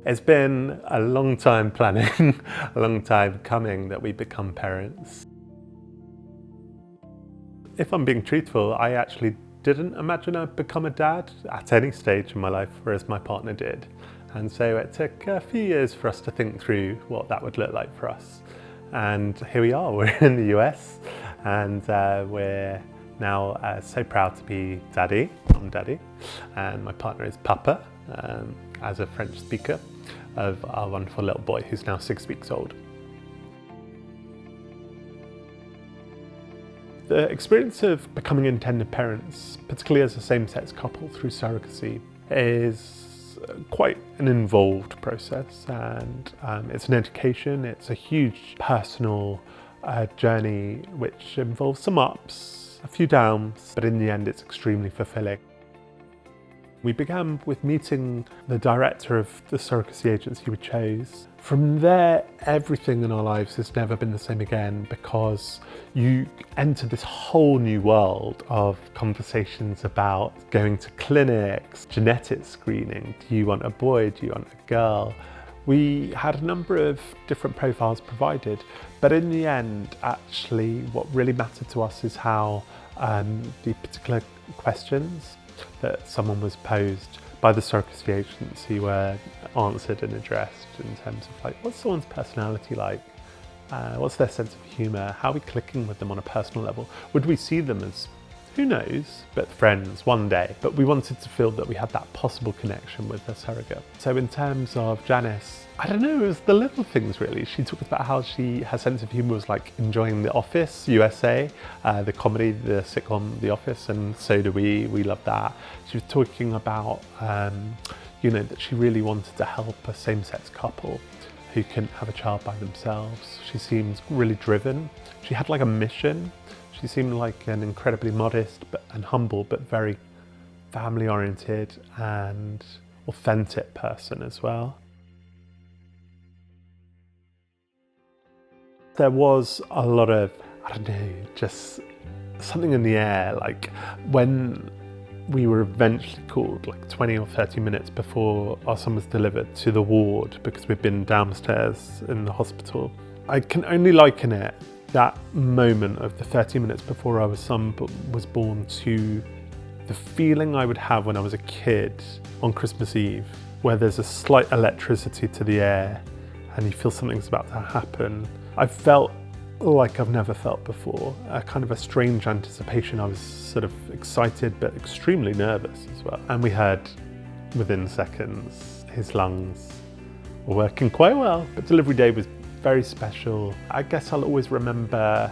It's been a long time planning, a long time coming that we become parents. If I'm being truthful, I actually didn't imagine I'd become a dad at any stage in my life, whereas my partner did. And so it took a few years for us to think through what that would look like for us. And here we are, we're in the US, and we're now so proud to be daddy. I'm daddy, and my partner is papa, as a French speaker, of our wonderful little boy who's now 6 weeks old. The experience of becoming intended parents, particularly as a same-sex couple through surrogacy, is quite an involved process, and it's an education. It's a huge personal journey which involves some ups, a few downs, but in the end it's extremely fulfilling. We began with meeting the director of the surrogacy agency we chose. From there, everything in our lives has never been the same again, because you enter this whole new world of conversations about going to clinics, genetic screening. Do you want a boy? Do you want a girl? We had a number of different profiles provided, but in the end, actually, what really mattered to us is how the particular questions that someone was posed by the surrogacy agency were answered and addressed, in terms of like, what's someone's personality like? What's their sense of humour? How are we clicking with them on a personal level? Would we see them as, who knows, but friends one day? But we wanted to feel that we had that possible connection with the surrogate. So in terms of Janice, I don't know, it was the little things really. She talked about how her sense of humour was like enjoying The Office, USA, the comedy, the sitcom The Office, and so do we love that. She was talking about, that she really wanted to help a same-sex couple who couldn't have a child by themselves. She seems really driven. She had like a mission. She seemed like an incredibly modest and humble, but very family-oriented and authentic person as well. There was a lot of, I don't know, just something in the air, like when we were eventually called like 20 or 30 minutes before our son was delivered to the ward, because we'd been downstairs in the hospital. I can only liken it, that moment of the 30 minutes before our son was born, to the feeling I would have when I was a kid on Christmas Eve, where there's a slight electricity to the air and you feel something's about to happen. I felt like I've never felt before, a kind of a strange anticipation. I was sort of excited but extremely nervous as well. And we heard within seconds his lungs were working quite well, but delivery day was very special. I guess I'll always remember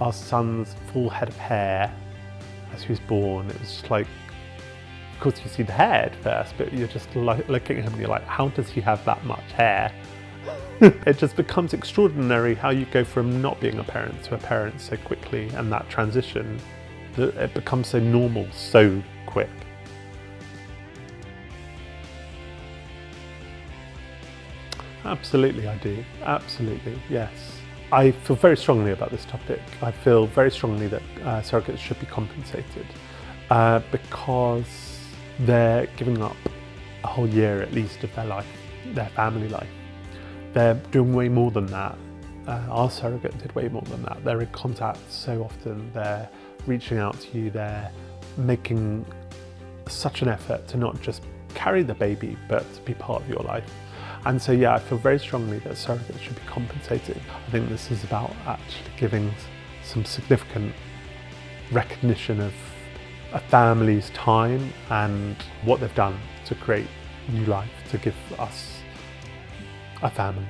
our son's full head of hair as he was born. It was just like, of course you see the hair at first, but you're just looking at him and you're like, how does he have that much hair? It just becomes extraordinary how you go from not being a parent to a parent so quickly, and that transition, it becomes so normal so quick. Absolutely I do, absolutely, yes. I feel very strongly about this topic. I feel very strongly that surrogates should be compensated because they're giving up a whole year at least of their life, their family life. They're doing way more than that. Our surrogate did way more than that. They're in contact so often, they're reaching out to you, they're making such an effort to not just carry the baby, but to be part of your life. And so yeah, I feel very strongly that surrogates should be compensated. I think this is about actually giving some significant recognition of a family's time and what they've done to create new life, to give us a family.